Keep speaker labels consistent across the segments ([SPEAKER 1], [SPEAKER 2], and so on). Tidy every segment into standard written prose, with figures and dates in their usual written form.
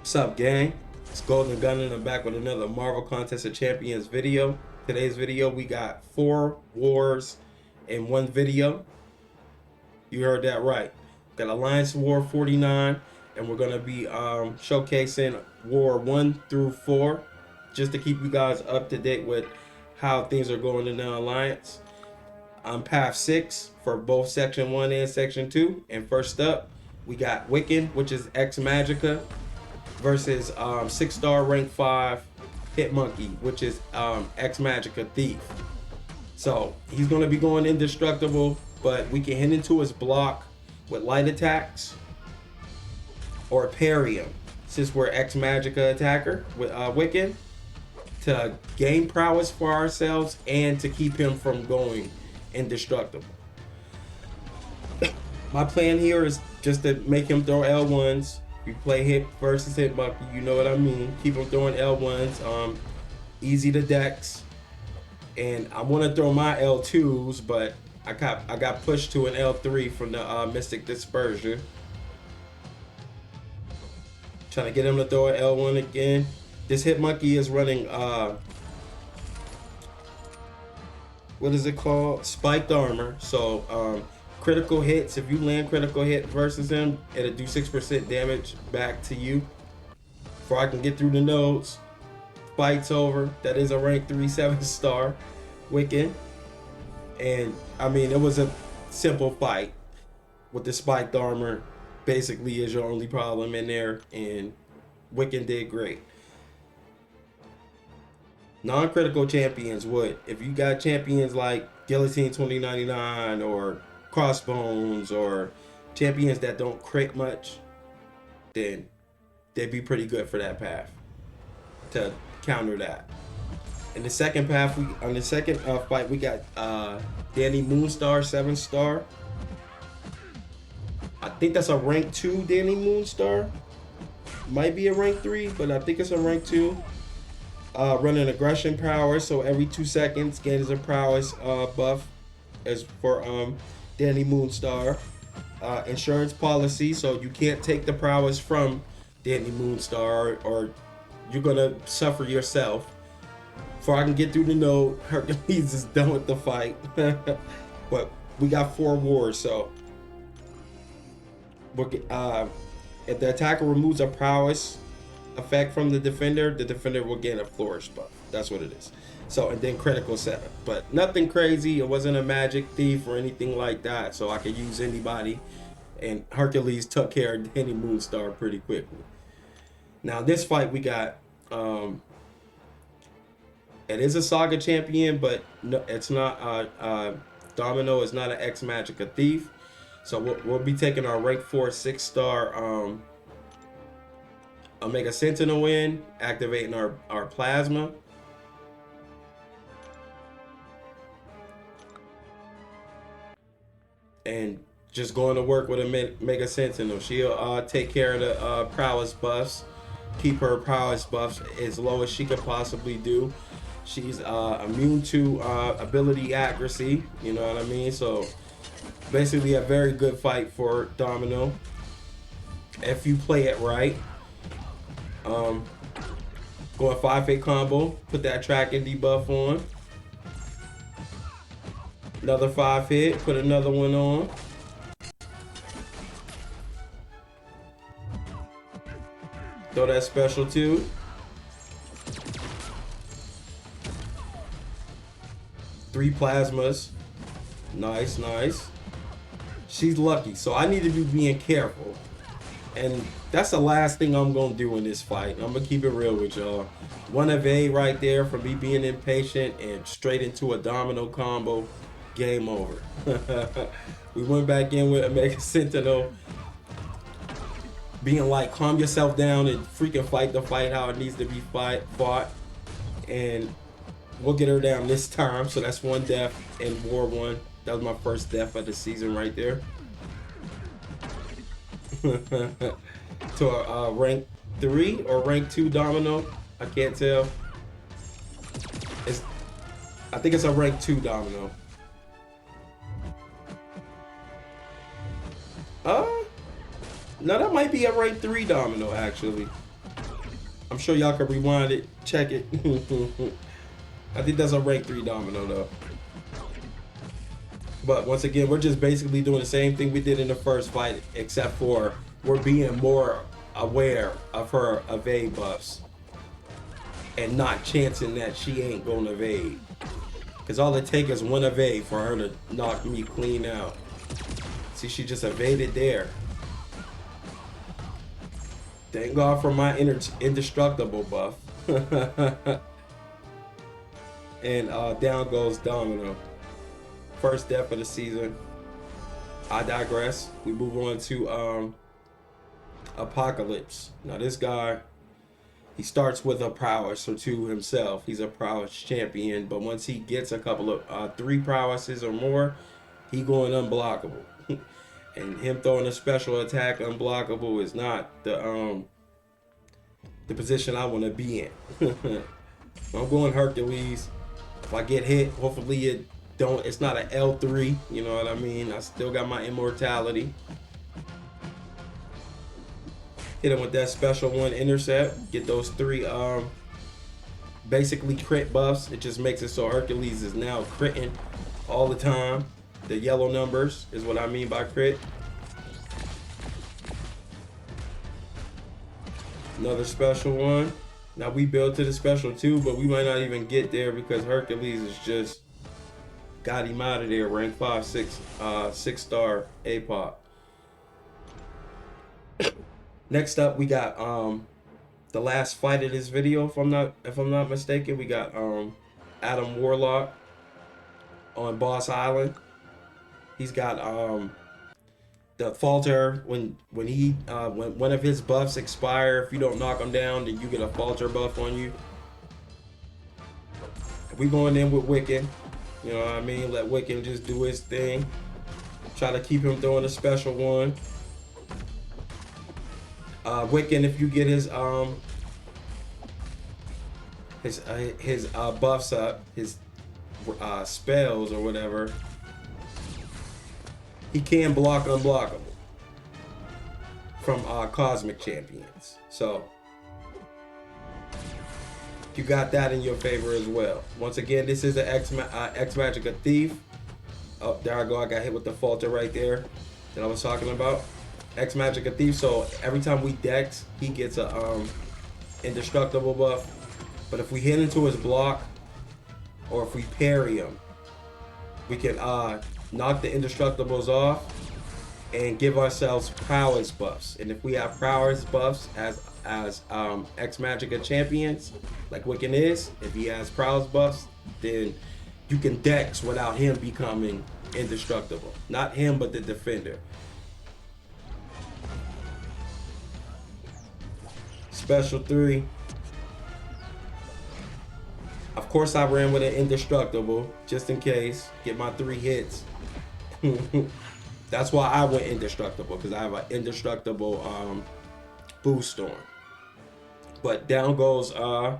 [SPEAKER 1] What's up, gang? It's Golden Gun and I'm back with another Marvel Contest of Champions video. Today's video, we got 4 wars in one video. You heard that right. Got Alliance War 49, and we're gonna be showcasing War 1 through 4, just to keep you guys up to date with how things are going in the Alliance. I'm Path 6 for both Section 1 and Section 2. And first up, we got Wiccan, which is Ex Magica, versus 6-star rank 5 Hitmonkey, which is Ex Magica Thief. So he's going to be going indestructible, but we can hit into his block with light attacks or parry him, since we're Ex Magica attacker with Wiccan, to gain prowess for ourselves and to keep him from going indestructible. My plan here is just to make him throw L1s. We play hit versus Hitmonkey, you know what I mean. Keep him throwing L1s, easy to dex. And I want to throw my L2s, but I got pushed to an L3 from the Mystic Dispersion. Trying to get him to throw an L1 again. This Hitmonkey is running, what is it called? Spiked armor. So, critical hits, if you land critical hit versus him, it'll do 6% damage back to you. Before I can get through the nodes, fight's over. That is a rank 3 7-star Wiccan. And I mean, it was a simple fight with the spiked armor. Basically is your only problem in there, and Wiccan did great. Non-critical champions would, if you got champions like Guillotine 2099 or Crossbones or champions that don't crit much, then they'd be pretty good for that path to counter that. In the second path, on the second fight, we got Danny Moonstar 7-star. I think that's a rank 2 Danny Moonstar. Might be a rank 3, but I think it's a rank 2. Running aggression power, so every 2 seconds gains a prowess buff as for Danny Moonstar. Insurance policy, so you can't take the prowess from Danny Moonstar or you're gonna suffer yourself. Before I can get through the node, Hercules is done with the fight. But we got 4 wars, so if the attacker removes a prowess effect from the defender will gain a flourish buff. That's what it is. So, and then critical 7, but nothing crazy. It wasn't a magic thief or anything like that, so I could use anybody, and Hercules took care of Danny Moonstar pretty quickly. Now this fight, we got it is a Saga champion, but no, it's not Domino is not an Ex Magica Thief, so we'll be taking our rank 4 6-star Omega Sentinel in, activating our plasma. And just going to work with a Mega Sentinel. She'll take care of the prowess buffs, keep her prowess buffs as low as she could possibly do. She's immune to ability accuracy, you know what I mean? So basically a very good fight for Domino if you play it right. Going 5-hit combo, put that tracking debuff on. Another 5-hit, put another one on. Throw that special too. Three plasmas. Nice, nice. She's lucky, so I need to be being careful. And that's the last thing I'm gonna do in this fight. I'm gonna keep it real with y'all. One evade right there from me being impatient and straight into a domino combo. Game over. We went back in with a Mega Sentinel, being like, calm yourself down and freaking fight the fight how it needs to be fought. And we'll get her down this time. So that's 1 death in War 1. That was my first death of the season right there. To a rank 3 or rank 2 Domino. I can't tell. I think it's a rank 2 Domino. No, that might be a rank 3 Domino, actually. I'm sure y'all can rewind it, check it. I think that's a rank 3 Domino though. But once again, we're just basically doing the same thing we did in the first fight, except for we're being more aware of her evade buffs and not chancing that she ain't gonna evade. Because all it takes is one evade for her to knock me clean out. See, she just evaded there. Thank God for my indestructible buff. And down goes Domino. First death of the season. I digress. We move on to Apocalypse. Now this guy, he starts with a prowess or 2 himself. He's a prowess champion, but once he gets a couple of 3 prowesses or more, he going unblockable. And him throwing a special attack unblockable is not the position I want to be in. I'm going Hercules. If I get hit, hopefully it's not an L3, you know what I mean? I still got my immortality. Hit him with that special 1 intercept. Get those 3 basically crit buffs. It just makes it so Hercules is now critting all the time. The yellow numbers is what I mean by crit. Another special 1. Now we build to the special 2, but we might not even get there because Hercules is just got him out of there. Rank 5, 6-star APOC. Next up, we got the last fight of this video. If I'm not mistaken, we got Adam Warlock on Boss Island. He's got the falter when one of his buffs expire. If you don't knock him down, then you get a falter buff on you. We going in with Wiccan. You know what I mean? Let Wiccan just do his thing. Try to keep him throwing a special 1. Wiccan, if you get his buffs up, his spells or whatever, he can block unblockable from Cosmic Champions. So you got that in your favor as well. Once again, this is an X-Magicka Thief. Oh, there I go. I got hit with the falter right there that I was talking about. X-Magicka Thief. So every time we dex, he gets a indestructible buff. But if we hit into his block, or if we parry him, we can knock the indestructibles off and give ourselves prowess buffs. And if we have prowess buffs as X-Magicka champions, like Wiccan is, if he has prowess buffs, then you can dex without him becoming indestructible. Not him, but the defender. Special 3. Of course I ran with an indestructible, just in case. Get my 3 hits. That's why I went indestructible, because I have an indestructible boost on. But down goes homie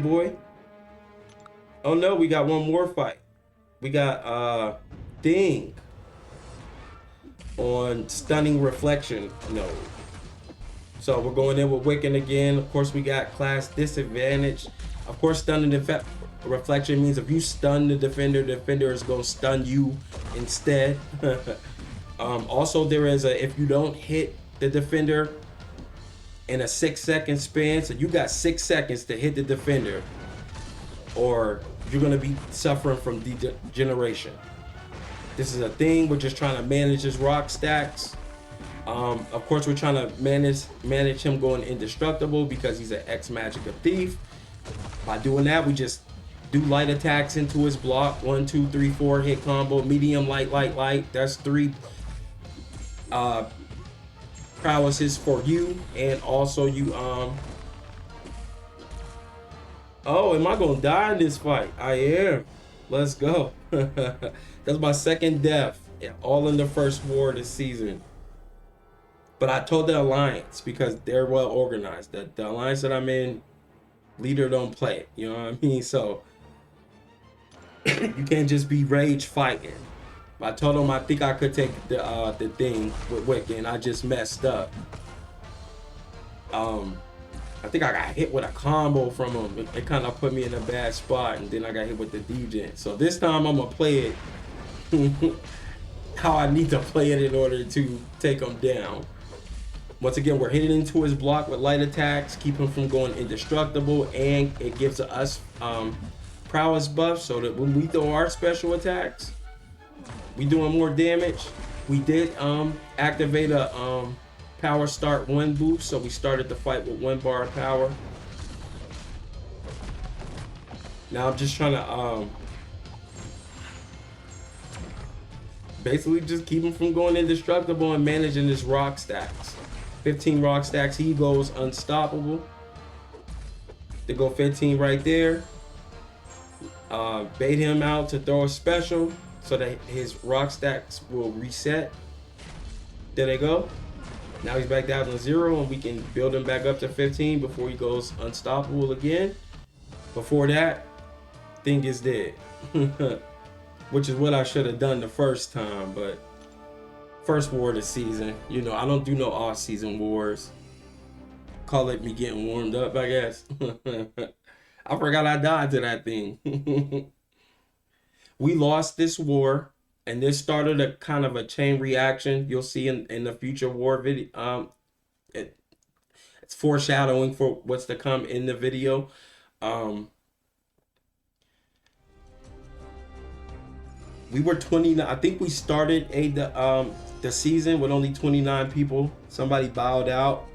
[SPEAKER 1] boy. Oh no, we got one more fight. We got Ding on Stunning Reflection node. So we're going in with Wiccan again. Of course, we got class disadvantage. Of course, Stunning Reflection means if you stun the defender is going to stun you instead. Also, there is if you don't hit the defender in a 6-second span, so you got 6 seconds to hit the defender, or you're going to be suffering from degeneration. This is a thing. We're just trying to manage his rock stacks. Of course, we're trying to manage him going indestructible because he's an X-Magicka Thief. By doing that, we just do light attacks into his block. 1, 2, 3, 4 hit combo. Medium, light, light, light. That's 3 prowesses for you, and also you Oh, am I gonna die in this fight? I am. Let's go. That's my 2nd death, all in the first war this season. But I told the Alliance, because they're well organized, that the Alliance that I'm in, leader don't play it, you know what I mean? So you can't just be rage fighting. I told them I think I could take the thing with Wiccan, and I just messed up. I think I got hit with a combo from him. It kind of put me in a bad spot, and then I got hit with the Degen. So this time I'm gonna play it how I need to play it in order to take him down. Once again, we're hitting into his block with light attacks, keep him from going indestructible, and it gives us prowess buff so that when we throw our special attacks, we doing more damage. We did activate a power start 1 boost, so we started the fight with 1 bar of power. Now I'm just trying to basically just keep him from going indestructible and managing his rock stacks. 15 rock stacks, he goes unstoppable. They go 15 right there. Bait him out to throw a special so that his rock stacks will reset. There they go. Now he's back down to 0, and we can build him back up to 15 before he goes unstoppable again. Before that, thing is dead. Which is what I should have done the first time, but first war of the season. You know, I don't do no off-season wars. Call it me getting warmed up, I guess. I forgot I died to that thing. We lost this war, and this started a kind of a chain reaction. You'll see in the future war video. It's foreshadowing for what's to come in the video. We were 29. I think we started the season with only 29 people. Somebody bowed out.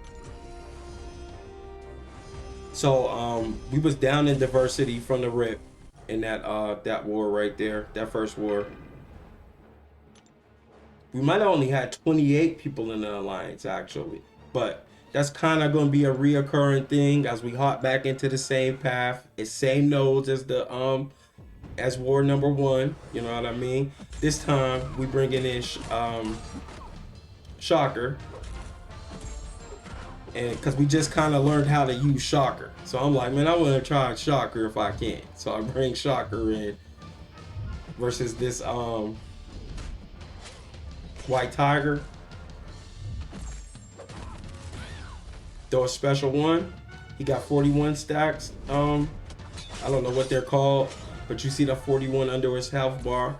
[SPEAKER 1] So we was down in diversity from the rip in that war right there, that first war. We might have only had 28 people in the alliance actually, but that's kind of going to be a reoccurring thing as we hop back into the same path. It's same nodes as the as war number 1, you know what I mean? This time we bringing in Shocker, and because we just kind of learned how to use Shocker, so I'm like, man, I want to try Shocker if I can. So I bring Shocker in versus this White Tiger. Throw a special 1. He got 41 stacks. I don't know what they're called, but you see the 41 under his health bar.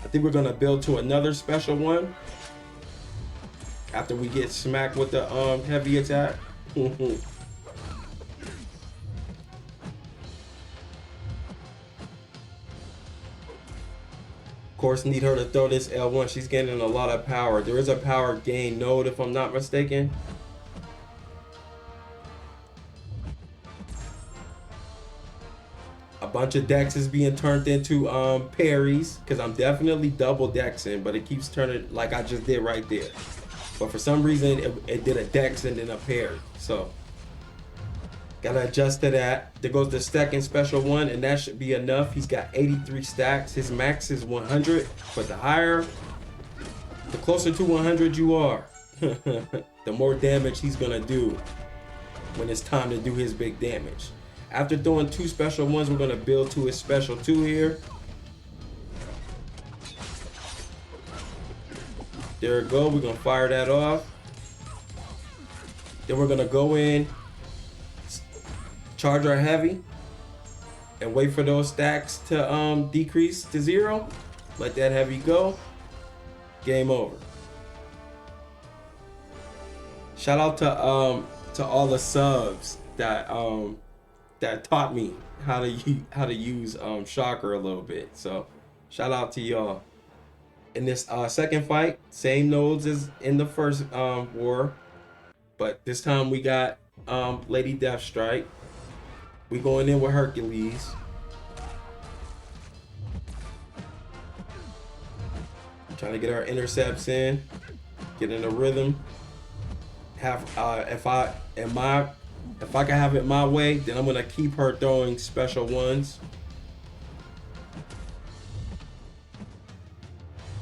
[SPEAKER 1] I think we're gonna build to another special 1 after we get smacked with the heavy attack. Of course, need her to throw this L1. She's gaining a lot of power. There is a power gain node if I'm not mistaken. A bunch of decks is being turned into parries because I'm definitely double dexing, but it keeps turning like I just did right there. But for some reason it did a dex and then a parry. So gotta adjust to that. There goes the second special 1, and that should be enough. He's got 83 stacks. His max is 100, but the closer to 100 you are, the more damage he's gonna do when it's time to do his big damage. After throwing 2 special 1s, we're gonna build to his special 2 here. There we go. We're gonna fire that off. Then we're gonna go in, charge our heavy, and wait for those stacks to decrease to 0. Let that heavy go. Game over. Shout out to all the subs that taught me how to use Shocker a little bit. So shout out to y'all. In this second fight, same nodes as in the first war, but this time we got Lady Deathstrike. We going in with Hercules. Trying to get our intercepts in, get in a rhythm. If I can have it my way, then I'm gonna keep her throwing special 1s.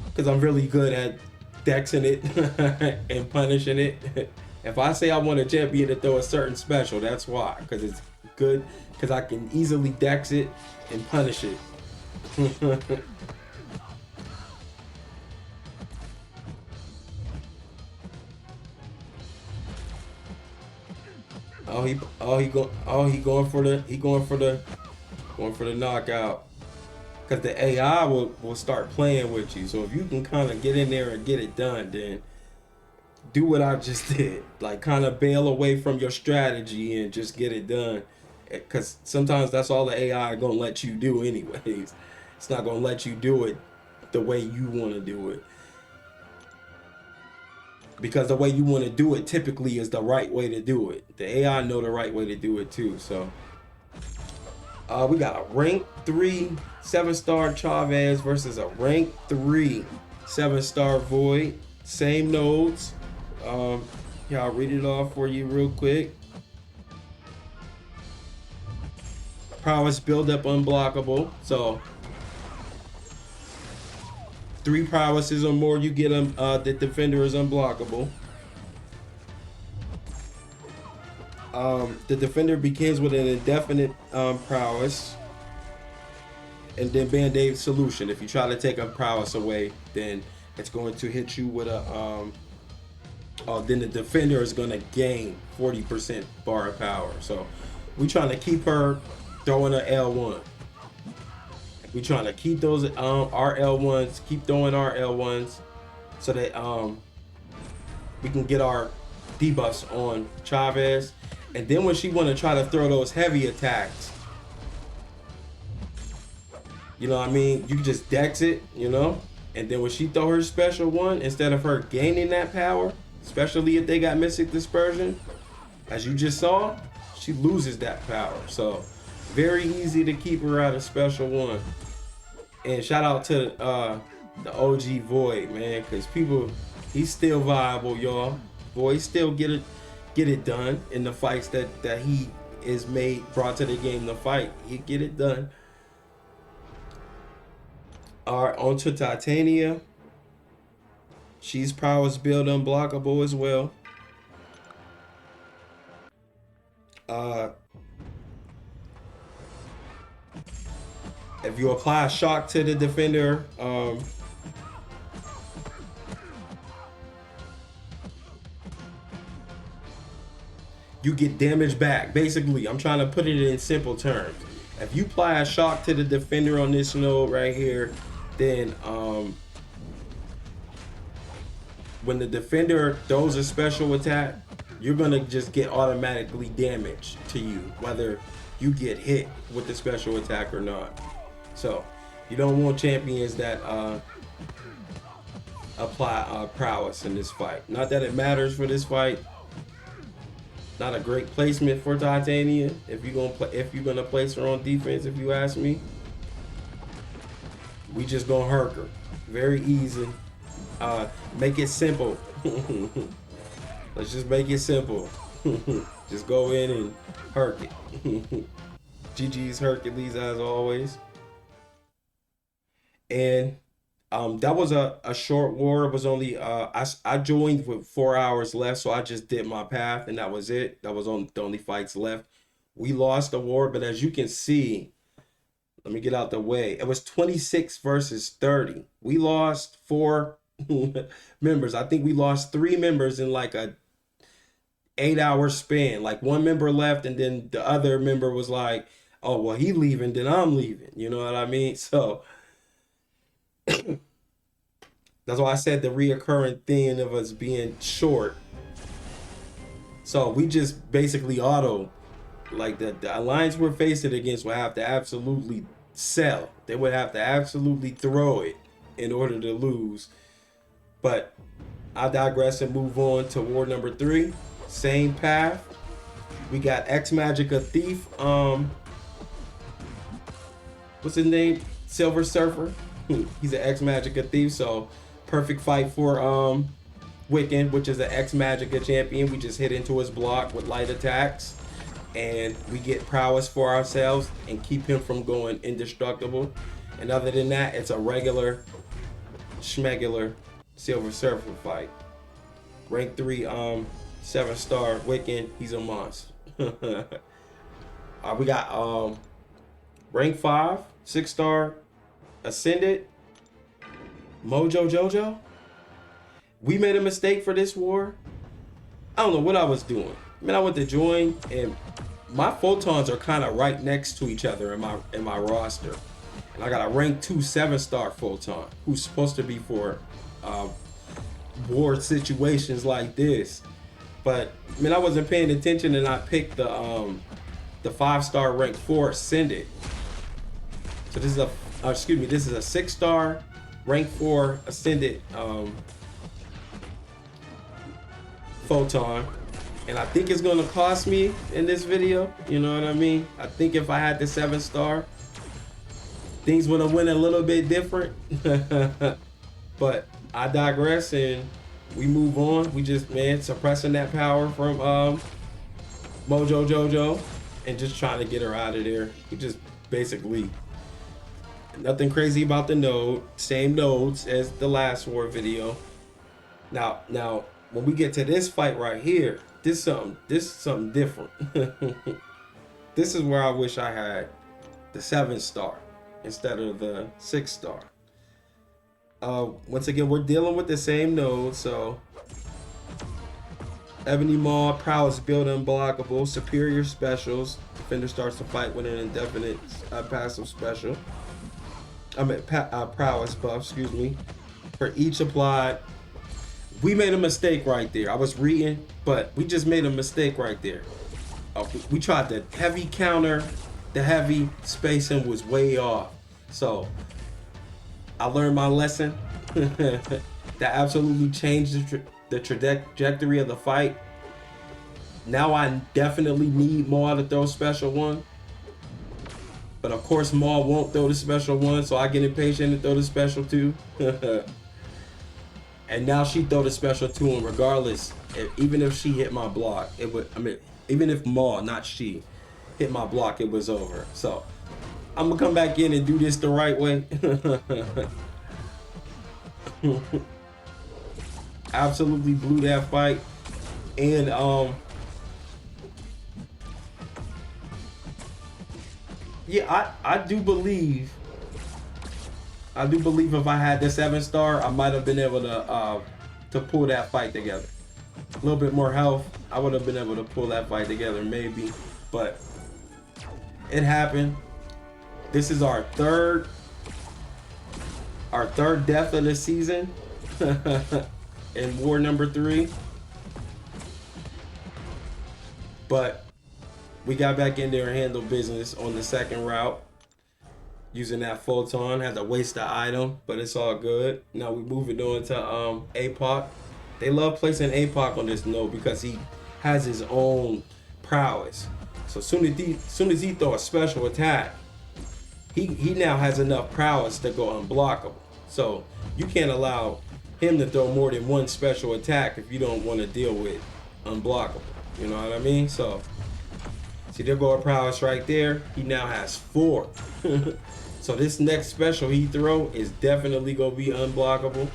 [SPEAKER 1] Because I'm really good at dexing it and punishing it. If I say I want a champion to throw a certain special, that's why. Because it's good, because I can easily dex it and punish it. going for the knockout. Because the AI will start playing with you. So if you can kind of get in there and get it done, then do what I just did. Like kind of bail away from your strategy and just get it done. Because sometimes that's all the AI gonna let you do anyways. It's not gonna let you do it the way you want to do it. Because the way you want to do it typically is the right way to do it. The AI know the right way to do it too. So we got a rank 3 7-star Chavez versus a rank 3 7-star Void. Same nodes. Yeah, I'll read it off for you real quick. Prowess build up unblockable. So 3 prowesses or more, you get them. The defender is unblockable. The defender begins with an indefinite prowess, and then Band-Aid solution. If you try to take a prowess away, then it's going to hit you with a then the defender is going to gain 40% bar of power. So we're trying to keep her throwing an L1. We're trying to keep those our L1s, keep throwing our L1s, so that we can get our debuffs on Chavez. And then when she want to try to throw those heavy attacks, you know what I mean, you can just dex it, you know. And then when she throw her special one, instead of her gaining that power, especially if they got Mystic Dispersion, as you just saw, she loses that power. So very easy to keep her at a special one. And shout out to the OG Void, man, because people, he's still viable, y'all. Void still get it done in the fights that he is brought to the game to fight. He get it done. All right, on to Titania. She's prowess build unblockable as well. If you apply a shock to the defender, you get damage back. Basically, I'm trying to put it in simple terms. If you apply a shock to the defender on this node right here, then when the defender throws a special attack, you're gonna just get automatically damage to you, whether you get hit with the special attack or not. So you don't want champions that apply prowess in this fight. Not that it matters for this fight. Not a great placement for Titania if you're gonna place her on defense. If you ask me, we just gonna herc her. Very easy. Make it simple. Let's just make it simple. Just go in and herc it. GG's Hercules as always. And that was a short war. It was only I joined with 4 hours left, so I just did my path and that was it. That was the only fights left. We lost the war, but as you can see, let me get out the way. It was 26 versus 30. We lost 4 members. I think we lost 3 members in like a 8-hour span. Like one member left, and then the other member was like, "Oh well, he leaving, then I'm leaving." You know what I mean? So. That's why I said the reoccurring thing of us being short. So we just basically auto, like the alliance we're facing against would have to absolutely sell. They would have to absolutely throw it in order to lose. But I digress and move on to war number 3. Same path. We got X-Magicka Thief. What's his name? Silver Surfer. He's an X-Magicka Thief, so perfect fight for Wiccan, which is an X-Magicka champion. We just hit into his block with light attacks, and we get prowess for ourselves and keep him from going indestructible. And other than that, it's a regular schmegular Silver Surfer fight. Rank 3 7-star Wiccan. He's a monster. We got rank 5 6-star Ascended Mojo Jojo. We made a mistake for this war. I don't know what I was doing. I went to join, and my photons are kind of right next to each other in my roster. And I got a rank 2 7-star photon who's supposed to be for war situations like this. But I wasn't paying attention, and I picked the 5-star rank 4 Ascended. So this is a this is a 6-star rank 4 Ascended photon. And I think it's gonna cost me in this video, you know what I mean? I think if I had the 7-star, things would have went a little bit different. But I digress, and we move on. We just, suppressing that power from Mojo Jojo and just trying to get her out of there. We just basically, nothing crazy about the node, same nodes as the last war video. Now when we get to this fight right here, this is something different. This is where I wish I had the 7-star instead of the 6-star. Once again, we're dealing with the same node, so Ebony Maw, prowess build unblockable, superior specials. Defender starts to fight with an indefinite passive special. Prowess buff, excuse me. For each applied. We made a mistake right there. I was reading, but we just made a mistake right there. We tried to heavy counter. The heavy spacing was way off. So I learned my lesson. That absolutely changed the trajectory of the fight. Now I definitely need Maw to throw special one. But of course Maw won't throw the special one, so I get impatient and throw the special two. And now she throw the special two, and regardless, even if she hit my block, it would, even if Maw, not she, hit my block, it was over. So I'm gonna come back in and do this the right way. Absolutely blew that fight. And yeah, I do believe if I had the 7-star, I might have been able to pull that fight together. A little bit more health, I would have been able to pull that fight together, maybe. But it happened. This is our third death of the season in war number 3. But we got back in there and handled business on the second route. Using that photon, had to waste the item, but it's all good. Now we moving on to APOC. They love placing APOC on this node because he has his own prowess. So soon as he throw a special attack, he now has enough prowess to go unblockable. So you can't allow him to throw more than one special attack if you don't want to deal with unblockable. You know what I mean? So see, there go a prowess right there. He now has 4. So this next special he throw is definitely gonna be unblockable.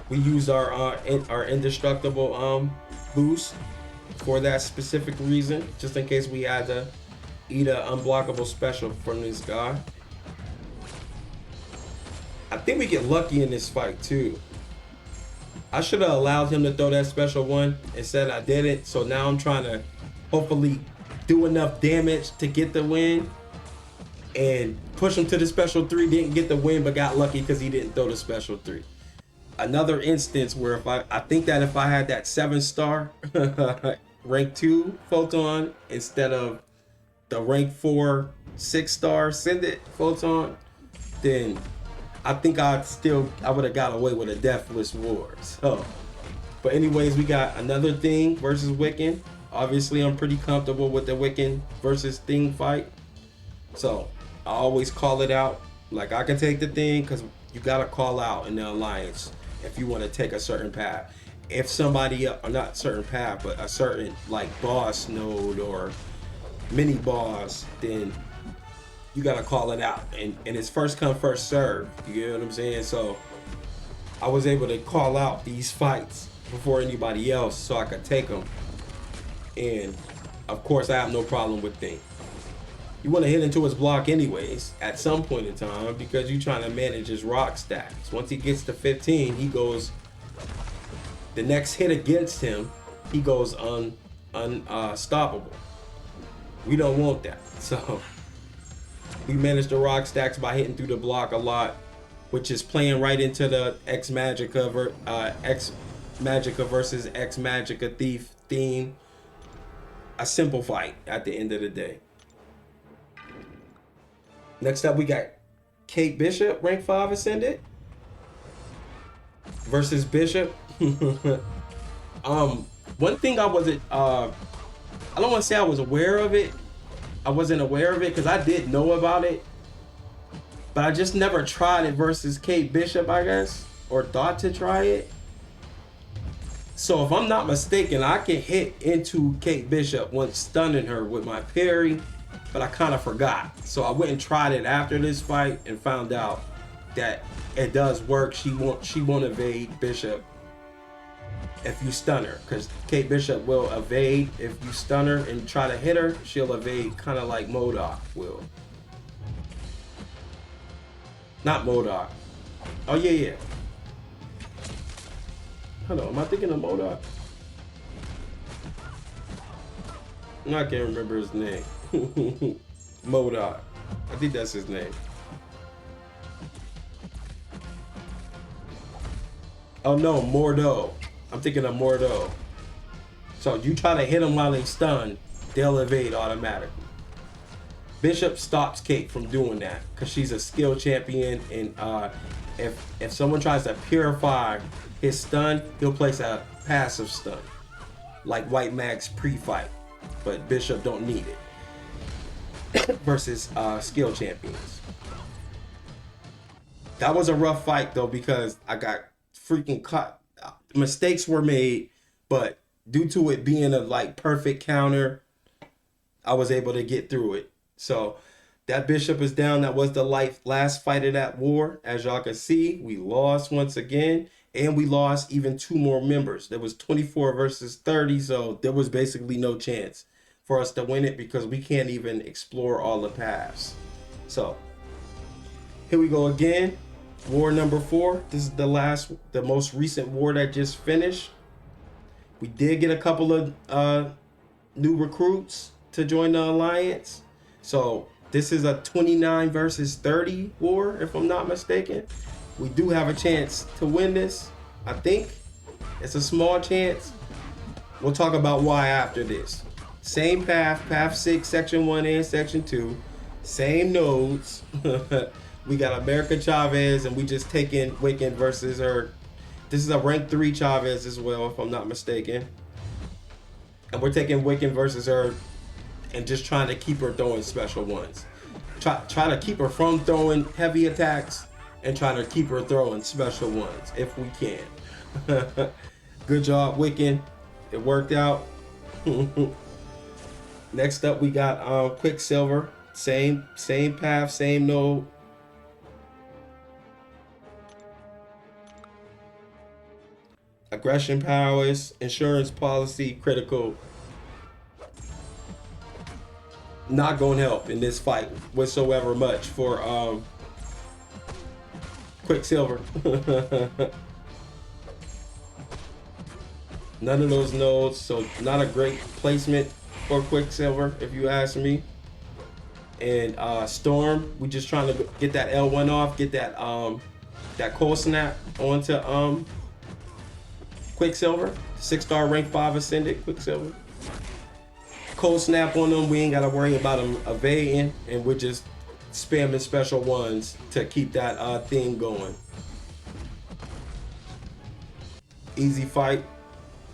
[SPEAKER 1] We used our indestructible boost for that specific reason, just in case we had to eat an unblockable special from this guy. I think we get lucky in this fight too. I should have allowed him to throw that special one. Instead I didn't, so now I'm trying to hopefully do enough damage to get the win and push him to the special 3. Didn't get the win, but got lucky because he didn't throw the special 3. Another instance where if I think that if I had that 7-star rank 2 photon instead of the rank 4 6-star Ascended photon, then I think I would have got away with a deathless war. So, but anyways, we got another Thing versus Wiccan. Obviously, I'm pretty comfortable with the Wiccan versus Thing fight. So I always call it out. Like, I can take the Thing because you gotta call out in the alliance if you want to take a certain path. If somebody, or not certain path, but a certain like boss node or mini boss, then you gotta call it out. And it's first come, first serve. You get what I'm saying? So I was able to call out these fights before anybody else so I could take them. And of course, I have no problem with Thing. You want to hit into his block anyways at some point in time because you're trying to manage his rock stacks. Once he gets to 15, he goes, the next hit against him, he goes unstoppable. We don't want that. So we manage the rock stacks by hitting through the block a lot, which is playing right into the X Magicka versus X Magicka Thief theme. A simple fight at the end of the day. Next up, we got Kate Bishop, rank 5 ascended, versus Bishop. One thing I wasn't, I don't want to say I was aware of it. I wasn't aware of it because I did know about it, but I just never tried it versus Kate Bishop, I guess, or thought to try it. So if I'm not mistaken, I can hit into Kate Bishop once stunning her with my parry, but I kind of forgot. So I went and tried it after this fight and found out that it does work. She won't evade Bishop if you stun her, because Kate Bishop will evade if you stun her and try to hit her. She'll evade, kind of like MODOK will. Not MODOK. Oh yeah. Hold on, am I thinking of MODOK? No, I can't remember his name. MODOK. I think that's his name. Oh no, Mordo. I'm thinking of Mordo. So you try to hit them while they stun, they'll evade automatically. Bishop stops Kate from doing that because she's a skill champion, and if someone tries to purify his stun, he'll place a passive stun, like White Max pre-fight, but Bishop don't need it versus skill champions. That was a rough fight though because I got freaking caught. Mistakes were made, but due to it being a like perfect counter, I was able to get through it. So that Bishop is down. That was the last fight of that war. As y'all can see, we lost once again, and we lost even 2 more members. There was 24 versus 30, so there was basically no chance for us to win it because we can't even explore all the paths. So here we go again. War number 4. This is the most recent war that just finished. We did get a couple of new recruits to join the alliance. So this is a 29 versus 30 war, if I'm not mistaken. We do have a chance to win this. I think it's a small chance. We'll talk about why after this. Same path 6, section 1 and section 2. Same nodes. We got America Chavez, and we just taking Wiccan versus her. This is a rank 3 Chavez as well, if I'm not mistaken. And we're taking Wiccan versus her and just trying to keep her throwing special ones. Try to keep her from throwing heavy attacks and try to keep her throwing special ones if we can. Good job, Wiccan. It worked out. Next up, we got Quicksilver. Same path, same node. Aggression powers, insurance policy, critical. Not gonna help in this fight whatsoever much for Quicksilver. None of those nodes, so not a great placement for Quicksilver if you ask me. And Storm, we just trying to get that L1 off, get that that cold snap onto Quicksilver. 6-star rank 5 ascended Quicksilver. Cold snap on them, we ain't gotta worry about them evading, and we're just spamming special ones to keep that theme going. Easy fight.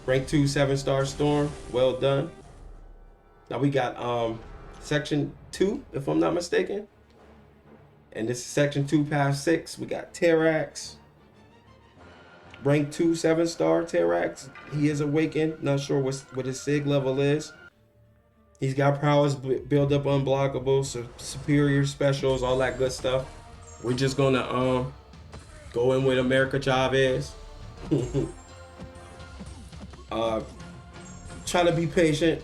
[SPEAKER 1] Rank 2 7-star Storm. Well done. Now we got section 2, if I'm not mistaken. And this is section 2, path 6. We got Terrax. Rank 2 7-star Terrax. He is awakened. Not sure what his sig level is. He's got powers build up unblockable, so superior specials, all that good stuff. We're just gonna go in with America Chavez. Try to be patient,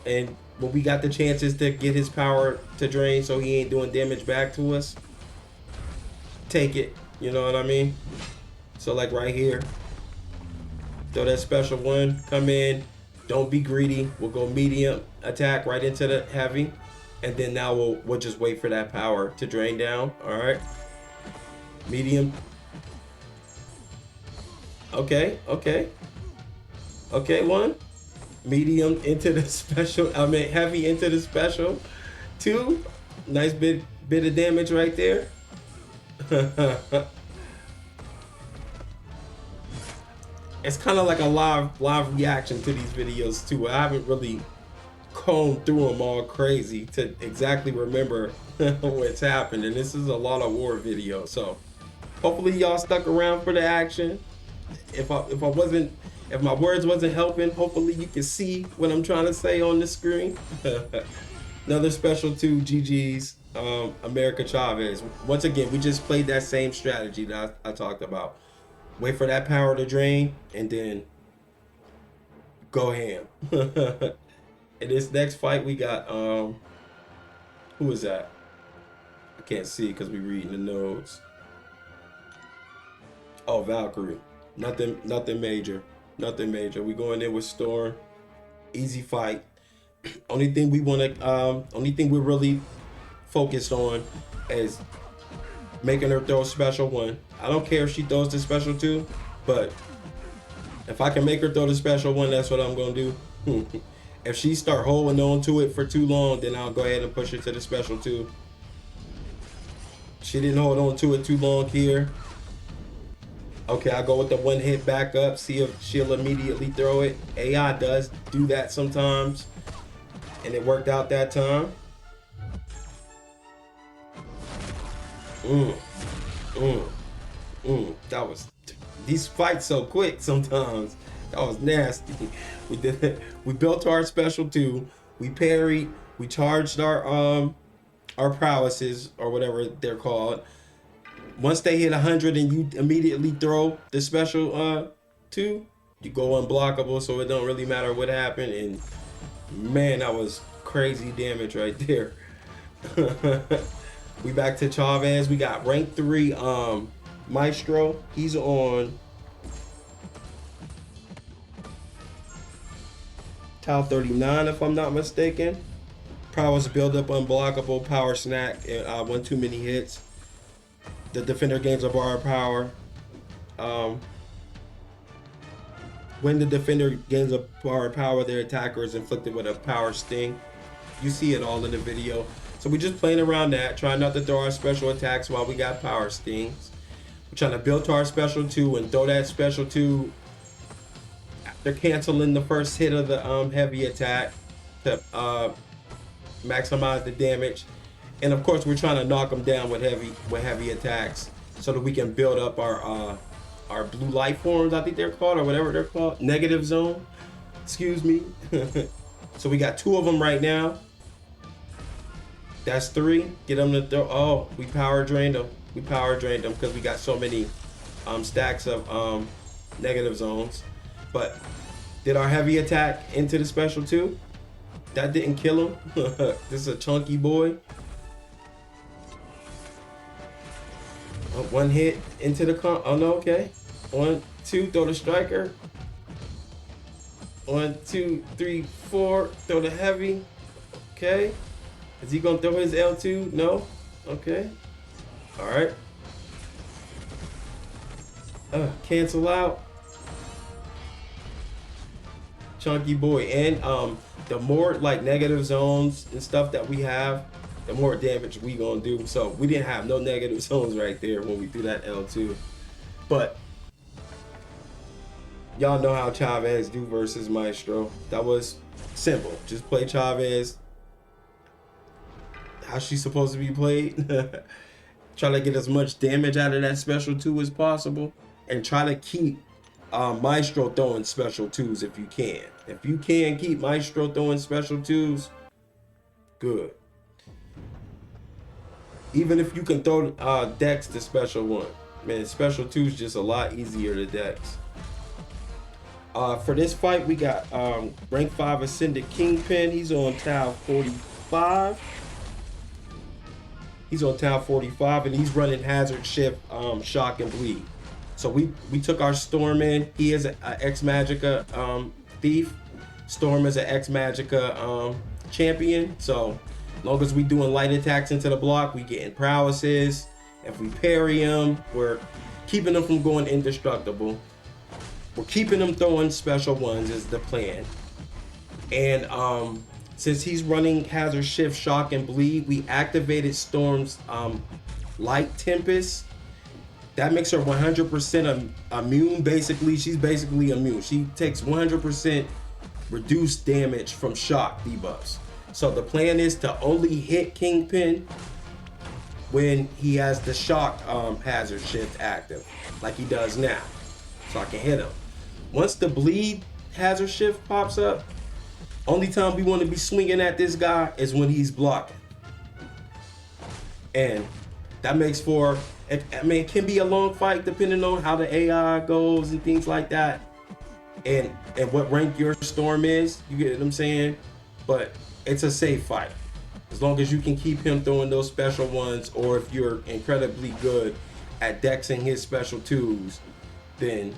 [SPEAKER 1] and when we got the chances to get his power to drain so he ain't doing damage back to us, take it, you know what I mean? So like right here, throw that special one, come in, Don't be greedy. We'll go medium attack right into the heavy, and then now we'll just wait for that power to drain down. All right. Medium. Okay. Okay. Okay. One. Medium into the special. I mean heavy into the special. Two. Nice bit of damage right there. It's kind of like a live reaction to these videos too. I haven't really combed through them all crazy to exactly remember what's happened, and this is a lot of war videos. So hopefully y'all stuck around for the action. If my words wasn't helping, hopefully you can see what I'm trying to say on the screen. Another special to GG's America Chavez. Once again, we just played that same strategy that I talked about. Wait for that power to drain and then go ham. In this next fight, we got who is that? I can't see because we reading the notes. Oh, Valkyrie. Nothing major. Nothing major. We going in with Storm. Easy fight. Only thing we're really focused on is making her throw a special one. I don't care if she throws the special two, but if I can make her throw the special one, that's what I'm gonna do. If she start holding on to it for too long, then I'll go ahead and push her to the special two. She didn't hold on to it too long here. Okay, I'll go with the one hit back up, see if she'll immediately throw it. AI does do that sometimes, and it worked out that time. That was, these fights so quick sometimes. That was nasty. We did it. We built our special two. We parried. We charged our prowesses or whatever they're called. Once they hit 100 and you immediately throw the special two, you go unblockable, so it don't really matter what happened. And man, that was crazy damage right there. We back to Chavez. We got rank 3 Maestro. He's on Tau 39 if I'm not mistaken. Prowess build up unblockable, power snack, one too many hits. The defender gains a bar of power. When the defender gains a bar of power, their attacker is inflicted with a power sting. You see it all in the video. So we're just playing around that, trying not to throw our special attacks while we got power stings. We're trying to build to our special 2 and throw that special 2 after canceling the first hit of the heavy attack to maximize the damage. And of course, we're trying to knock them down with heavy attacks so that we can build up our blue light forms, I think they're called, or whatever they're called. Negative zone, excuse me. So we got 2 of them right now. That's 3. Get them to throw. Oh, we power drained them. We power drained them because we got so many stacks of negative zones. But did our heavy attack into the special 2? That didn't kill him. This is a chunky boy. One hit into the oh no, okay. 1, 2, throw the striker. 1, 2, 3, 4, throw the heavy. Okay. Is he gonna throw his L2? No? Okay. Alright. Cancel out. Chunky boy. And the more like negative zones and stuff that we have, the more damage we gonna do. So we didn't have no negative zones right there when we threw that L2. But y'all know how Chavez do versus Maestro. That was simple. Just play Chavez how she's supposed to be played. Try to get as much damage out of that special 2 as possible. And try to keep Maestro throwing special 2s if you can. If you can keep Maestro throwing special 2s, good. Even if you can throw Dex to special 1. Man, special 2 is just a lot easier to Dex. For this fight, we got rank 5 Ascended Kingpin. He's on Tau 45. He's on Tau 45, and he's running Hazard Shift, Shock, and Bleed. So we took our Storm in. He is an Ex Magica thief. Storm is an Ex Magica champion, so as long as we doing light attacks into the block, we getting prowesses. If we parry him, we're keeping them from going indestructible. We're keeping them throwing special ones is the plan. And since he's running Hazard Shift, Shock, and Bleed, we activated Storm's Light Tempest. That makes her 100% immune. Basically, she's basically immune. She takes 100% reduced damage from shock debuffs. So the plan is to only hit Kingpin when he has the shock hazard shift active, like he does now. So I can hit him. Once the bleed hazard shift pops up, only time we want to be swinging at this guy is when he's blocking. And that makes for, I mean, it can be a long fight depending on how the AI goes and things like that. And what rank your Storm is, you get what I'm saying? But it's a safe fight. As long as you can keep him throwing those special ones, or if you're incredibly good at dexing his special twos, then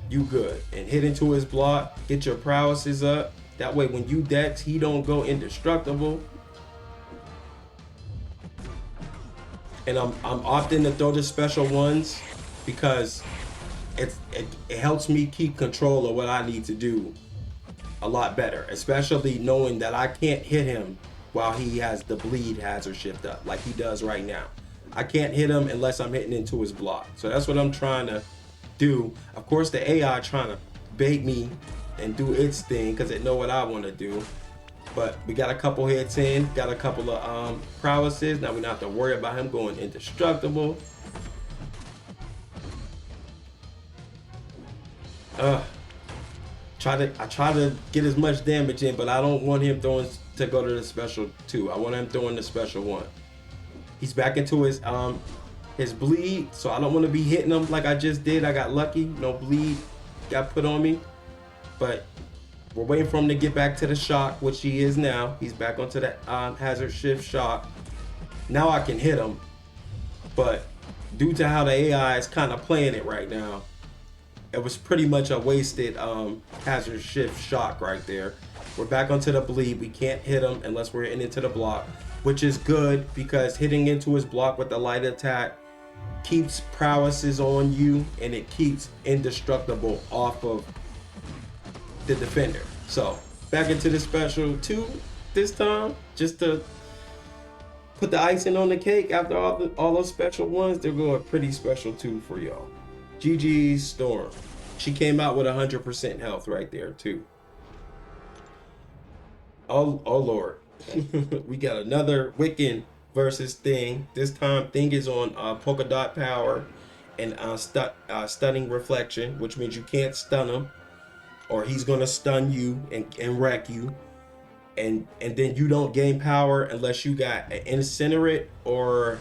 [SPEAKER 1] you good. And hit into his block, get your prowesses up. That way when you dex, he don't go indestructible. And I'm opting to throw the special ones because it helps me keep control of what I need to do a lot better, especially knowing that I can't hit him while he has the bleed hazard shift up like he does right now. I can't hit him unless I'm hitting into his block. So that's what I'm trying to do. Of course, the AI trying to bait me and do its thing because it know what I want to do. But we got a couple hits in, got a couple of prowesses. Now we don't have to worry about him going indestructible. I try to get as much damage in, but I don't want him throwing to go to the special 2. I want him throwing the special 1. He's back into his bleed, so I don't want to be hitting him like I just did. I got lucky, no bleed got put on me. But we're waiting for him to get back to the shock, which he is now. He's back onto the hazard shift shock. Now I can hit him, but due to how the AI is kind of playing it right now, it was pretty much a wasted hazard shift shock right there. We're back onto the bleed. We can't hit him unless we're hitting into the block, which is good because hitting into his block with the light attack keeps prowesses on you and it keeps indestructible off of the defender. So back into the special 2 this time, just to put the icing on the cake. After all those special ones, they're going pretty special 2 for y'all. GG's Storm. She came out with 100% health right there too. Oh Lord. We got another Wiccan versus Thing. This time Thing is on polka dot power and stunning reflection, which means you can't stun him or he's gonna stun you and wreck you. And then you don't gain power unless you got an incinerate, or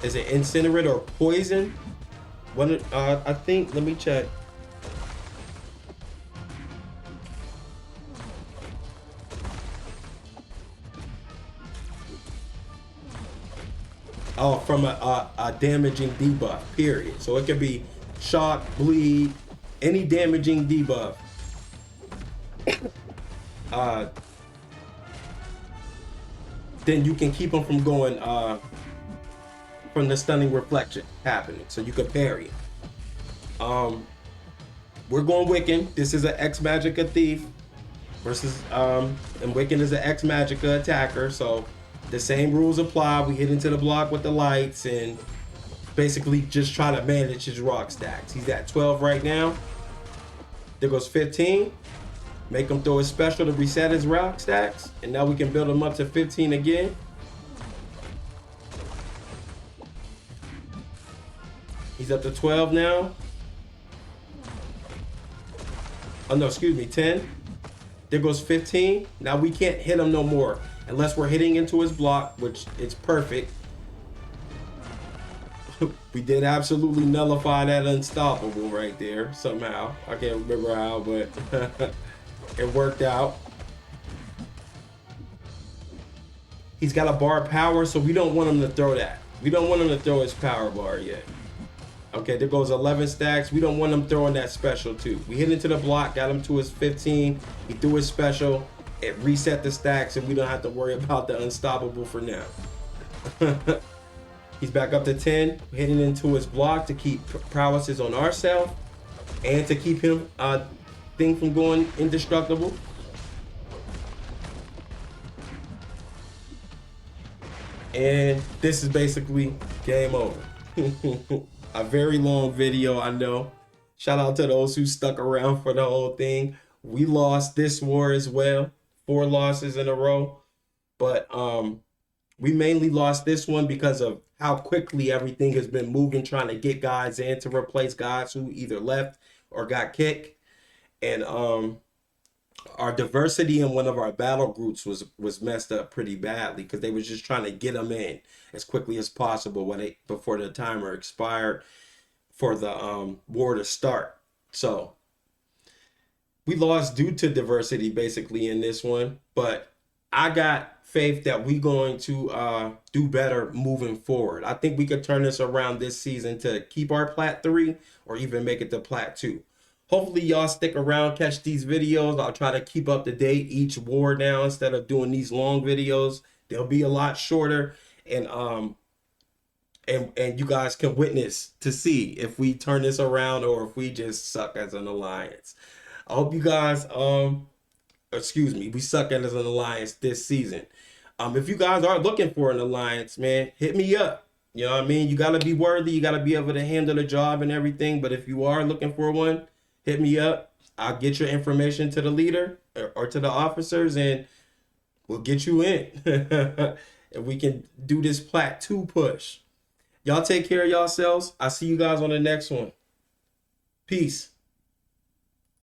[SPEAKER 1] is it incinerate or poison? One, I think, let me check. Oh, from a damaging debuff, period. So it could be shock, bleed, any damaging debuff. Then you can keep them from going from the stunning reflection happening, so you can parry. We're going Wiccan. This is an Ex Magica thief versus and Wiccan is an Ex Magica attacker, so the same rules apply. We hit into the block with the lights and basically just try to manage his rock stacks. He's at 12 right now. There goes 15. Make him throw his special to reset his rock stacks, and now we can build him up to 15 again. He's up to 12 now. Oh no, excuse me, 10. There goes 15. Now we can't hit him no more unless we're hitting into his block, which it's perfect. We did absolutely nullify that unstoppable right there somehow. I can't remember how, but it worked out. He's got a bar of power, so we don't want him to throw that. We don't want him to throw his power bar yet. Okay, there goes 11 stacks. We don't want him throwing that special too. We hit into the block, got him to his 15. He threw his special. It reset the stacks, and we don't have to worry about the unstoppable for now. He's back up to 10, hitting into his block to keep prowesses on ourselves and to keep him thing from going indestructible. And this is basically game over. A very long video, I know. Shout out to those who stuck around for the whole thing. We lost this war as well, 4 losses in a row, but we mainly lost this one because of how quickly everything has been moving, trying to get guys in to replace guys who either left or got kicked. And our diversity in one of our battle groups was messed up pretty badly because they was just trying to get them in as quickly as possible before the timer expired for the war to start. So we lost due to diversity basically in this one, but I got faith that we going to do better moving forward. I think we could turn this around this season to keep our plat 3 or even make it to plat 2. Hopefully y'all stick around, catch these videos. I'll try to keep up to date each war now instead of doing these long videos. They'll be a lot shorter, and you guys can witness to see if we turn this around or if we just suck as an alliance. I hope you guys we suck as an alliance this season. If you guys are looking for an alliance, man, hit me up. You know what I mean? You gotta be worthy, you gotta be able to handle the job and everything. But if you are looking for one, hit me up. I'll get your information to the leader or to the officers, and we'll get you in. And we can do this plat 2 push. Y'all take care of yourselves. I'll see you guys on the next one. Peace.